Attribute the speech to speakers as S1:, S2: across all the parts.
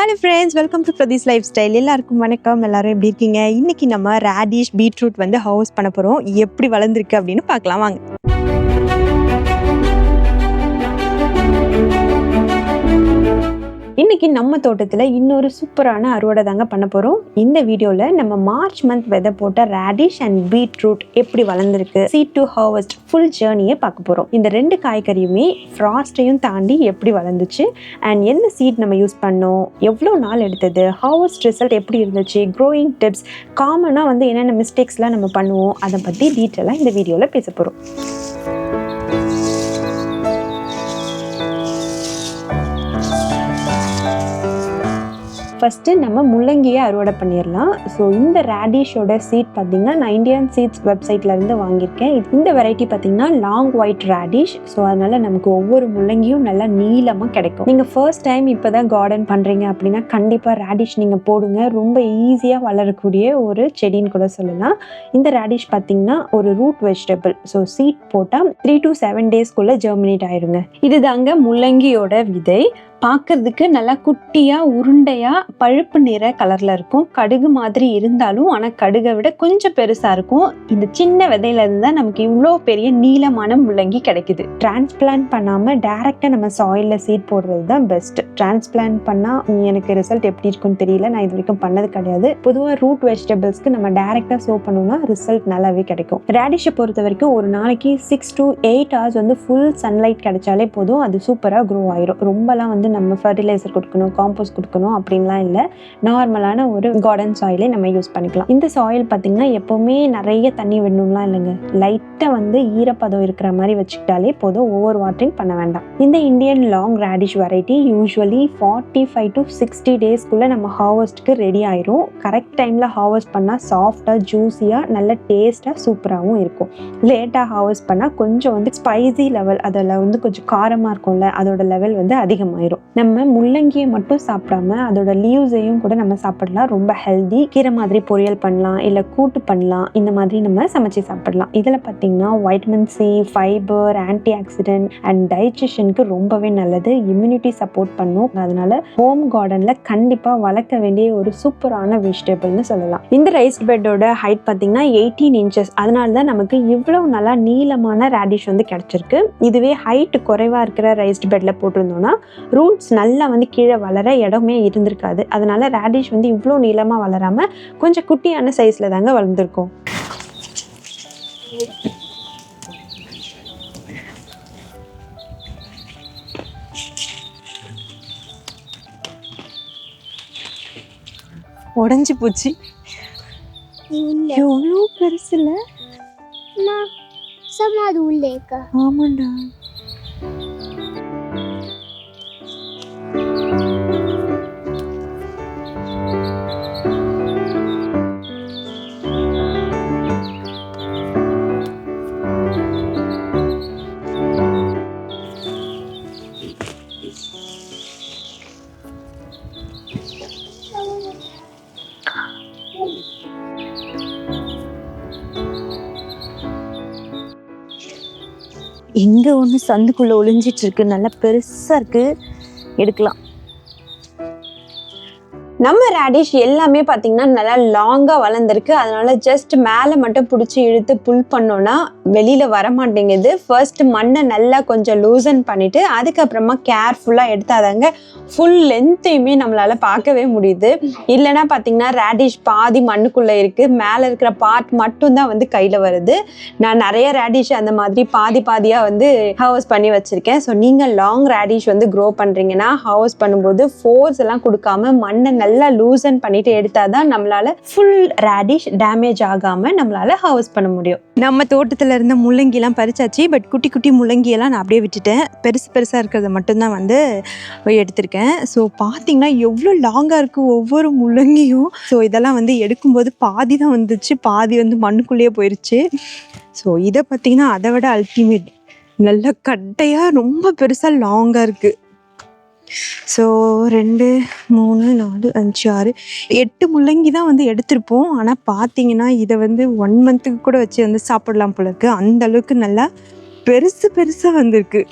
S1: Hello friends, welcome to Pradeesh life style. எல்லாருக்கும் வணக்கம். எல்லாரும் எப்படி இருக்கீங்க? இன்னைக்கு நம்ம ரேடிஷ் பீட்ரூட் வந்து ஹவுஸ் பண்ண போகிறோம். எப்படி வளர்ந்துருக்கு அப்படின்னு பார்க்கலாம் வாங்க. இன்றைக்கி நம்ம தோட்டத்தில் இன்னொரு சூப்பரான அறுவடை தாங்க பண்ண போகிறோம். இந்த வீடியோவில் நம்ம மார்ச் மந்த் விதை போட்ட ரேடிஷ் அண்ட் பீட்ரூட் எப்படி வளர்ந்துருக்கு, சீட் டு ஹார்வெஸ்ட் ஃபுல் ஜேர்னியை பார்க்க போகிறோம். இந்த ரெண்டு காய்கறியுமே ஃப்ராஸ்ட்டையும் தாண்டி எப்படி வளர்ந்துச்சு அண்ட் என்ன சீட் நம்ம யூஸ் பண்ணோம், எவ்வளோ நாள் எடுத்தது, ஹார்வெஸ்ட் ரிசல்ட் எப்படி இருந்துச்சு, க்ரோயிங் டிப்ஸ், காமனாக வந்து என்னென்ன மிஸ்டேக்ஸ்லாம் நம்ம பண்ணுவோம், அதை பற்றி டீட்டெயிலாக இந்த வீடியோவில் பேச போகிறோம். ஃபஸ்ட்டு நம்ம முள்ளங்கியை அறுவடை பண்ணிடலாம். ஸோ இந்த ரேடிஷோட சீட் பார்த்திங்கன்னா நான் இந்தியன் சீட்ஸ் வெப்சைட்லேருந்து வாங்கியிருக்கேன். இந்த வெரைட்டி பார்த்திங்கன்னா லாங் ஒயிட் ரேடிஷ். ஸோ அதனால் நமக்கு ஒவ்வொரு முள்ளங்கியும் நல்லா நீளமாக கிடைக்கும். நீங்கள் ஃபர்ஸ்ட் டைம் இப்போ தான் கார்டன் பண்ணுறீங்க அப்படின்னா கண்டிப்பாக ரேடிஷ் நீங்கள் போடுங்க. ரொம்ப ஈஸியாக வளரக்கூடிய ஒரு செடின்னு கூட சொல்லலாம். இந்த ரேடிஷ் பார்த்திங்கன்னா ஒரு ரூட் வெஜிடபிள். ஸோ சீட் போட்டால் 3 to 7 daysக்குள்ளே ஜெர்மினேட் ஆயிடுங்க. இது தாங்க முள்ளங்கியோட விதை. பார்க்கறதுக்கு நல்லா குட்டியாக உருண்டையாக பழுப்பு நிற கலரில் இருக்கும். கடுகு மாதிரி இருந்தாலும் ஆனால் கடுகை விட கொஞ்சம் பெருசாக இருக்கும். இந்த சின்ன விதையிலேருந்து தான் நமக்கு இவ்வளோ பெரிய நீளமான முள்ளங்கி கிடைக்குது. டிரான்ஸ்பிளான்ட் பண்ணாமல் டைரெக்டாக நம்ம சாயிலில் சீட் போடுறது தான் பெஸ்ட். டிரான்ஸ்பிளான்ட் பண்ணால் எனக்கு ரிசல்ட் எப்படி இருக்குன்னு தெரியல, நான் இது வரைக்கும் பண்ணது கிடையாது. பொதுவாக ரூட் வெஜிடபிள்ஸ்க்கு நம்ம டைரெக்டாக சோ பண்ணோம்னா ரிசல்ட் நல்லாவே கிடைக்கும். ரேடிஷை பொறுத்த வரைக்கும் ஒரு நாளைக்கு 6 to 8 hours வந்து ஃபுல் சன்லைட் கிடைச்சாலே போதும், அது சூப்பராக க்ரோ ஆயிரும். ரொம்பலாம் வந்து நம்ம ஃபர்டிலைசர் கொடுக்கணும், காம்போஸ்ட் கொடுக்கணும் அப்படின்லாம் இல்லை. நார்மலான ஒரு கார்டன் சாயிலே நம்ம யூஸ் பண்ணிக்கலாம். இந்த சாயில் பார்த்திங்கன்னா எப்போவுமே நிறைய தண்ணி விடணும்லாம் இல்லைங்க. லைட்டாக வந்து ஈரப்பதம் இருக்கிற மாதிரி வச்சுக்கிட்டாலே போதும், ஓவர் வாட்டரிங் பண்ண வேண்டாம். இந்த Indian long radish variety usually 45 to 60 daysக்குள்ளே நம்ம ஹார்வெஸ்ட்டுக்கு ரெடி ஆயிரும். கரெக்ட் டைமில் ஹார்வெஸ்ட் பண்ணால் சாஃப்டாக ஜூஸியாக நல்ல டேஸ்ட்டாக சூப்பராகவும் இருக்கும். லேட்டாக ஹார்வெஸ்ட் பண்ணால் கொஞ்சம் வந்து ஸ்பைசி லெவல், அதில் வந்து கொஞ்சம் காரமாக இருக்கும்ல, அதோட லெவல் வந்து அதிகமாயிரும். நம்ம முள்ளங்கியை மட்டும் சாப்பிடாம அதோட லீவ்ஸையும் கூட நம்ம சாப்பிடலாம். ரொம்ப ஹெல்தி. கீரை மாதிரி பொரியல் பண்ணலாம், இல்லை கூட்டு பண்ணலாம். இந்த மாதிரி நம்ம சமைச்சு சாப்பிடலாம். இதில் பார்த்தீங்கன்னா vitamin C, fibre, antioxidant and டைஜஷனுக்கு ரொம்பவே நல்லது. இம்யூனிட்டி சப்போர்ட் பண்ணும். அதனால ஹோம் கார்டனில் கண்டிப்பாக வளர்க்க வேண்டிய ஒரு சூப்பரான வெஜிடபிள்னு சொல்லலாம். இந்த ரைஸ்ட் பெட்டோட ஹைட் பார்த்தீங்கன்னா 18 inches. அதனால தான் நமக்கு இவ்வளோ நல்லா நீளமான ரேடிஷ் வந்து கிடைச்சிருக்கு. இதுவே ஹைட் குறைவாக இருக்கிற ரைஸ்ட் பெட்டில் போட்டிருந்தோம்னா ரூட்ஸ் நல்லா வந்து கீழே வளர இடமே இருந்திருக்காது. அதனால ரேடிஷ் வந்து இவ்வளோ நீளமாக வளராம கொஞ்சம் குட்டியான சைஸில் தாங்க வளர்ந்துருக்கும். உடஞ்சி போச்சு. எவ்வளோ பெருசு இல்லை? ஆமாண்டா. இங்கே ஒன்று சந்துக்குள்ளே ஒளிஞ்சிட்டு இருக்கு, நல்லா பெருசாக இருக்கு, எடுக்கலாம். நம்ம ரேடிஷ் எல்லாமே பார்த்தீங்கன்னா நல்லா லாங்காக வளர்ந்துருக்கு. அதனால ஜஸ்ட் மேலே மட்டும் பிடிச்சி இழுத்து புல் பண்ணோன்னா வெளியில் வர மாட்டேங்குது. ஃபர்ஸ்ட் மண்ணை நல்லா கொஞ்சம் லூசன் பண்ணிவிட்டு அதுக்கப்புறமா கேர்ஃபுல்லாக எடுத்தாதாங்க ஃபுல் லென்த்தையுமே நம்மளால் பார்க்கவே முடியுது. இல்லைன்னா பார்த்தீங்கன்னா ரேடிஷ் பாதி மண்ணுக்குள்ளே இருக்குது, மேலே இருக்கிற பார்ட் மட்டும்தான் வந்து கையில் வருது. நான் நிறைய ரேடிஷ் அந்த மாதிரி பாதியாக வந்து ஹவுஸ் பண்ணி வச்சுருக்கேன். ஸோ நீங்கள் லாங் ரேடிஷ் வந்து க்ரோ பண்ணுறீங்கன்னா ஹவுஸ் பண்ணும்போது ஃபோர்ஸ் எல்லாம் கொடுக்காம மண்ணை நல்லா லூசன் பண்ணிட்டு எடுத்தாதான் நம்மளால ஃபுல் ரேடிஷ் டேமேஜ் ஆகாம நம்மளால ஹார்வெஸ்ட் பண்ண முடியும். நம்ம தோட்டத்துல இருந்த முள்ளங்கி எல்லாம் பறிச்சாச்சு. பட் குட்டி குட்டி முள்ளங்கி எல்லாம் நான் அப்படியே விட்டுட்டேன். பெருசா இருக்கிறத மட்டும்தான் வந்து எடுத்திருக்கேன். ஸோ பார்த்தீங்கன்னா எவ்வளோ லாங்காக இருக்குது ஒவ்வொரு முள்ளங்கியும். ஸோ இதெல்லாம் வந்து எடுக்கும்போது பாதி தான் வந்துச்சு, பாதி வந்து மண்ணுக்குள்ளேயே போயிடுச்சு. ஸோ இதை பார்த்தீங்கன்னா அதை விட அல்டிமேட், நல்ல கட்டையாக ரொம்ப பெருசாக லாங்காக இருக்குது. ஸோ 2, 3, 4, 5, 6, 8 முள்ளங்கி தான் வந்து எடுத்திருப்போம். ஆனால் பார்த்தீங்கன்னா இதை வந்து 1 month கூட வச்சு வந்து சாப்பிடலாம் போல இருக்குது. அந்த அளவுக்கு நல்லா பெருசாக வந்திருக்கு.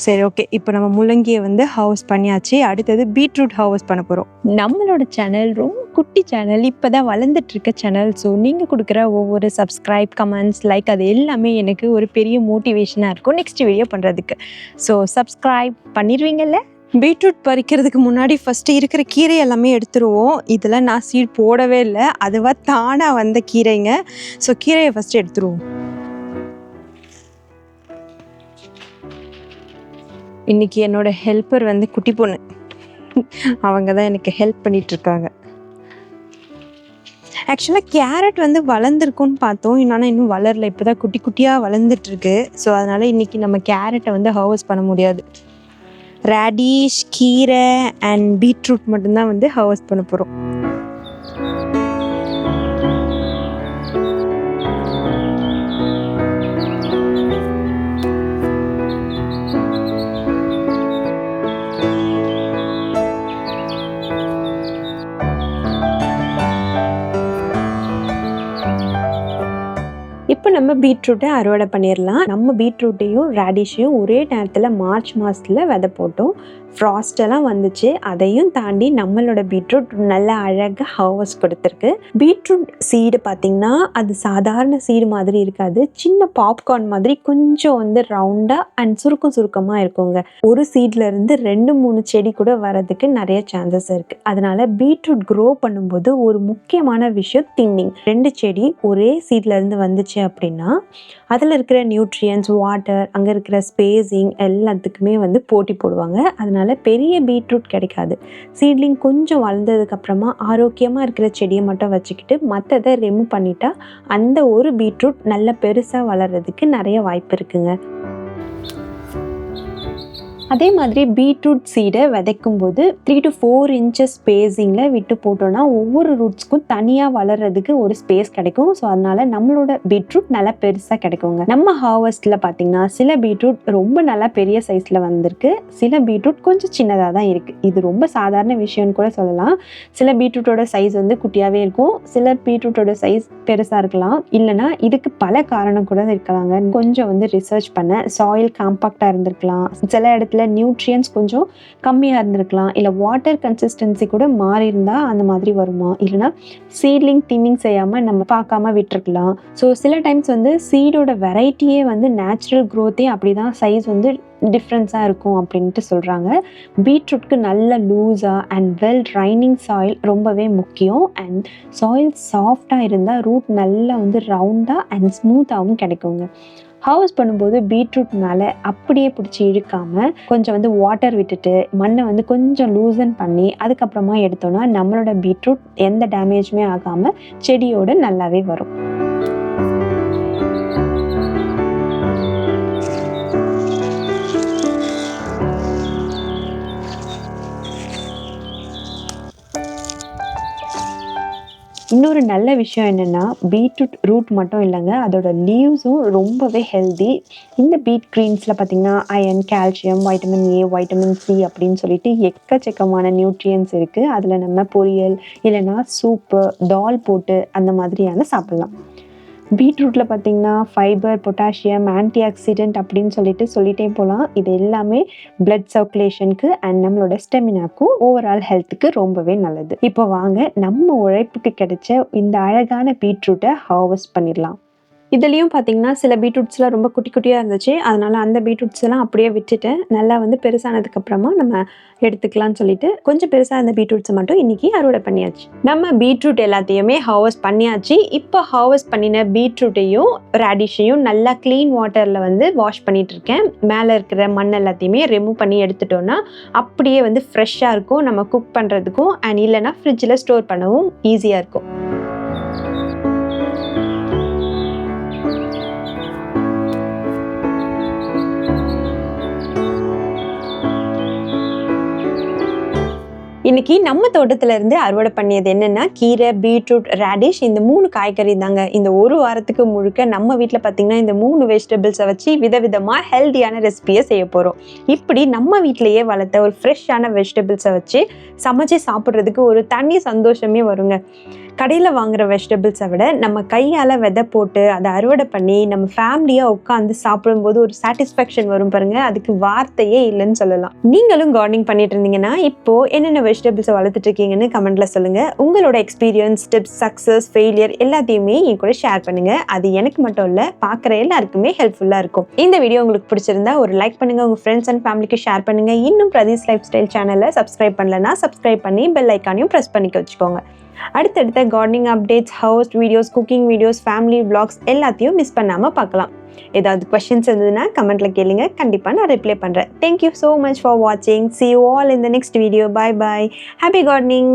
S1: சரி, ஓகே. இப்போ நம்ம முள்ளங்கியை வந்து ஹார்வெஸ்ட் பண்ணியாச்சு. அடுத்தது பீட்ரூட் ஹார்வெஸ்ட் பண்ண போகிறோம். நம்மளோட சேனல் ரொம்ப குட்டி சேனல், இப்போ தான் வளர்ந்துட்டு இருக்க சேனல். ஸோ நீங்கள் கொடுக்குற ஒவ்வொரு சப்ஸ்கிரைப், கமெண்ட்ஸ், லைக் அது எல்லாமே எனக்கு ஒரு பெரிய மோட்டிவேஷனாக இருக்கும் நெக்ஸ்ட் வீடியோ பண்ணுறதுக்கு. ஸோ சப்ஸ்கிரைப் பண்ணிடுவீங்கல்ல? பீட்ரூட் பறிக்கிறதுக்கு முன்னாடி ஃபஸ்ட்டு இருக்கிற கீரை எல்லாமே எடுத்துருவோம். இதில் நான் சீட் போடவே இல்லை, அதுவாக தானாக வந்த கீரைங்க. ஸோ கீரையை ஃபஸ்ட்டு எடுத்துருவோம். இன்றைக்கி என்னோட ஹெல்ப்பர் வந்து குட்டி பொண்ணு, அவங்க தான் எனக்கு ஹெல்ப் பண்ணிகிட்ருக்காங்க. ஆக்சுவலாக கேரட் வந்து வளர்ந்துருக்குன்னு பார்த்தோம், இன்னும் வளரல, இப்போ தான் குட்டி குட்டியாக வளர்ந்துட்டுருக்கு. ஸோ அதனால் இன்றைக்கி நம்ம கேரட்டை வந்து ஹார்வெஸ்ட் பண்ண முடியாது. ரேடிஷ், கீரை அண்ட் பீட்ரூட் மட்டும்தான் வந்து ஹார்வெஸ்ட் பண்ண போகிறோம். இப்போ நம்ம பீட்ரூட்டை அறுவடை பண்ணிடலாம். நம்ம பீட்ரூட்டையும் ரேடிஷையும் ஒரே நேரத்தில் மார்ச் மாதத்தில் விதை போட்டோம். ஃப்ராஸ்டெல்லாம் வந்துச்சு, அதையும் தாண்டி நம்மளோட பீட்ரூட் நல்ல அழகாக ஹார்வெஸ்ட் கொடுத்துருக்கு. பீட்ரூட் சீடு பார்த்திங்கன்னா அது சாதாரண சீடு மாதிரி இருக்காது, சின்ன பாப்கார்ன் மாதிரி கொஞ்சம் வந்து ரவுண்டாக அண்ட் சுருக்கமாக இருக்குங்க. ஒரு சீட்லேருந்து 2-3 செடி கூட வரதுக்கு நிறைய சான்சஸ் இருக்குது. அதனால் பீட்ரூட் க்ரோ பண்ணும்போது ஒரு முக்கியமான விஷயம் தின்னிங். 2 செடி ஒரே சீட்லேருந்து வந்துச்சு அப்படின்னா அதில் இருக்கிற நியூட்ரியன்ஸ், வாட்டர், அங்கே இருக்கிற ஸ்பேஸிங் எல்லாத்துக்குமே வந்து போட்டி போடுவாங்க. அதனால் பெரிய பீட்ரூட் கிடைக்காது. சீட்லிங் கொஞ்சம் வளர்ந்ததுக்கப்புறமா ஆரோக்கியமாக இருக்கிற செடியை மட்டும் வச்சுக்கிட்டு மற்றதை ரிமூவ் பண்ணிட்டா அந்த ஒரு பீட்ரூட் நல்ல பெருசாக வளர்கிறதுக்கு நிறைய வாய்ப்பு இருக்குங்க. அதே மாதிரி பீட்ரூட் சீடை விதைக்கும் போது 3 to 4 inches ஸ்பேஸிங்கில் விட்டு போட்டோன்னா ஒவ்வொரு ரூட்ஸ்க்கும் தனியாக வளர்கிறதுக்கு ஒரு ஸ்பேஸ் கிடைக்கும். ஸோ அதனால் நம்மளோட பீட்ரூட் நல்லா பெருசாக கிடைக்குங்க. நம்ம ஹார்வெஸ்ட்டில் பார்த்திங்கன்னா சில பீட்ரூட் ரொம்ப நல்லா பெரிய சைஸில் வந்திருக்கு, சில பீட்ரூட் கொஞ்சம் சின்னதாக தான் இருக்குது. இது ரொம்ப சாதாரண விஷயம்னு கூட சொல்லலாம். சில பீட்ரூட்டோட சைஸ் வந்து குட்டியாகவே இருக்கும், சில பீட்ரூட்டோட சைஸ் பெருசாக இருக்கலாம். இல்லைனா இதுக்கு பல காரணம் கூட இருக்கலாங்க. கொஞ்சம் வந்து ரிசர்ச் பண்ண சாயில் காம்பாக்டாக இருந்திருக்கலாம், சில இடத்துல நியூட்ரியன்ஸ் கொஞ்சம் கம்மியாக இருந்திருக்கலாம், இல்லை வாட்டர் கன்சிஸ்டன்சி கூட மாறி இருந்தால் அந்த மாதிரி வருமா, இல்லைனா சீட்லிங் தின்னிங் செய்யாமல் நம்ம பார்க்காம விட்டுருக்கலாம். ஸோ சில டைம்ஸ் வந்து சீடோட வெரைட்டியே வந்து நேச்சுரல் க்ரோத்தே அப்படி தான் சைஸ் வந்து டிஃப்ரென்ஸாக இருக்கும் அப்படின்ட்டு சொல்கிறாங்க. பீட்ரூட்க்கு நல்ல லூஸாக அண்ட் வெல் ட்ரைனிங் சாயில் ரொம்பவே முக்கியம். அண்ட் சாயில் சாஃப்டாக இருந்தால் ரூட் நல்லா வந்து ரவுண்டாக அண்ட் ஸ்மூத்தாகவும் கிடைக்குங்க. ஹார்வெஸ்ட் பண்ணும்போது பீட்ரூட் மேலே அப்படியே பிடிச்சி இழுக்காமல் கொஞ்சம் வந்து வாட்டர் விட்டுட்டு மண்ணை வந்து கொஞ்சம் லூசன் பண்ணி அதுக்கப்புறமா எடுத்தோன்னா நம்மளோட பீட்ரூட் எந்த டேமேஜுமே ஆகாமல் செடியோடு நல்லாவே வரும். இன்னொரு நல்ல விஷயம் என்னென்னா பீட்ரூட் ரூட் மட்டும் இல்லைங்க, அதோட லீவ்ஸும் ரொம்பவே ஹெல்தி. இந்த பீட் க்ரீன்ஸில் பார்த்திங்கன்னா iron, calcium, vitamin A, vitamin C அப்படின்னு சொல்லிட்டு எக்கச்சக்கமான நியூட்ரியன்ஸ் இருக்குது. அதில் நம்ம பொரியல் இல்லைன்னா சூப்பு, தால் போட்டு அந்த மாதிரியான சாப்பிட்லாம். பீட்ரூட்டில் பார்த்திங்கன்னா ஃபைபர், பொட்டாசியம், ஆன்டி ஆக்சிடென்ட் அப்படின்னு சொல்லிட்டே போகலாம். இது எல்லாமே பிளட் சர்க்குலேஷனுக்கு அண்ட் நம்மளோட ஸ்டெமினாக்கும் ஓவரால் ஹெல்த்துக்கு ரொம்பவே நல்லது. இப்போ வாங்க நம்ம உழைப்புக்கு கிடைச்ச இந்த அழகான பீட்ரூட்டை ஹார்வெஸ்ட் பண்ணிடலாம். இதுலேயும் பார்த்திங்கன்னா சில பீட்ரூட்ஸ்லாம் ரொம்ப குட்டி குட்டியாக இருந்துச்சு, அதனால் அந்த பீட்ரூட்ஸ் எல்லாம் அப்படியே விட்டுட்டேன். நல்லா வந்து பெருசானதுக்கப்புறமா நம்ம எடுத்துக்கலாம்னு சொல்லிட்டு கொஞ்சம் பெருசாக இருந்த பீட்ரூட்ஸை மட்டும் இன்றைக்கி அறுவடை பண்ணியாச்சு. நம்ம பீட்ரூட் எல்லாத்தையுமே ஹார்வெஸ்ட் பண்ணியாச்சு. இப்போ ஹார்வெஸ்ட் பண்ணின பீட்ரூட்டையும் ரேடிஷையும் நல்லா க்ளீன் வாட்டரில் வந்து வாஷ் பண்ணிகிட்ருக்கேன். மேலே இருக்கிற மண் எல்லாத்தையுமே ரிமூவ் பண்ணி எடுத்துட்டோன்னா அப்படியே வந்து ஃப்ரெஷ்ஷாக இருக்கும், நம்ம குக் பண்ணுறதுக்கும் அண்ட் இல்லைனா ஃப்ரிட்ஜில் ஸ்டோர் பண்ணவும் ஈஸியாக இருக்கும். இன்னைக்கு நம்ம தோட்டத்துல இருந்து அறுவடை பண்ணியது என்னன்னா கீரை, பீட்ரூட், ரேடிஷ், இந்த 3 காய்கறி தாங்க. இந்த ஒரு வாரத்துக்கு முழுக்க நம்ம வீட்டில் பார்த்தீங்கன்னா இந்த 3 வெஜிடபிள்ஸை வச்சு விதவிதமாக ஹெல்த்தியான ரெசிபியை செய்ய போகிறோம். இப்படி நம்ம வீட்டிலேயே வளர்த்த ஒரு ஃப்ரெஷ்ஷான வெஜிடபிள்ஸை வச்சு சமைச்சு சாப்பிட்றதுக்கு ஒரு தனி சந்தோஷமே வருங்க. கடையில் வாங்குற வெஜிடபிள்ஸை விட நம்ம கையால் விதை போட்டு அதை அறுவடை பண்ணி நம்ம ஃபேமிலியாக உட்காந்து சாப்பிடும்போது ஒரு சாட்டிஸ்ஃபேக்ஷன் வரும் பாருங்கள், அதுக்கு வார்த்தையே இல்லைன்னு சொல்லலாம். நீங்களும் கார்டனிங் பண்ணிட்டு இருந்தீங்கன்னா இப்போது என்னென்ன வெஜிடபிள்ஸை வளர்த்துட்டு இருக்கீங்கன்னு கமெண்ட்டில் சொல்லுங்கள். உங்களோட எக்ஸ்பீரியன்ஸ், டிப்ஸ், சக்ஸஸ், ஃபெயிலியர் எல்லாத்தையுமே என் கூட ஷேர் பண்ணுங்கள். அது எனக்கு மட்டும் இல்லை, பார்க்குற எல்லாருக்குமே ஹெல்ப்ஃபுல்லாக இருக்கும். இந்த வீடியோ உங்களுக்கு பிடிச்சிருந்தா ஒரு லைக் பண்ணுங்கள், உங்கள் ஃப்ரெண்ட்ஸ் அண்ட் ஃபேமிலிக்கு ஷேர் பண்ணுங்கள். இன்னும் பிரதீஸ் லைஃப் ஸ்டைல் சேனலை சப்ஸ்கிரைப் பண்ணலன்னா சப்ஸ்கிரைப் பண்ணி பெல் ஐக்கானையும் ப்ரெஸ் பண்ணிக்க வச்சுக்கோங்க. அடுத்தடுத்த gardening updates, house videos, cooking videos, family vlogs எல்லாத்தையும் மிஸ் பண்ணாமல் பார்க்கலாம். ஏதாவது கொஸ்டின்ஸ் இருந்ததுன்னா கமெண்ட்டில் கேளுங்க, கண்டிப்பாக நான் ரிப்ளை பண்ணுறேன். தேங்க்யூ ஸோ மச் ஃபார் வாட்சிங். See you all in the next video. Bye bye. Happy gardening.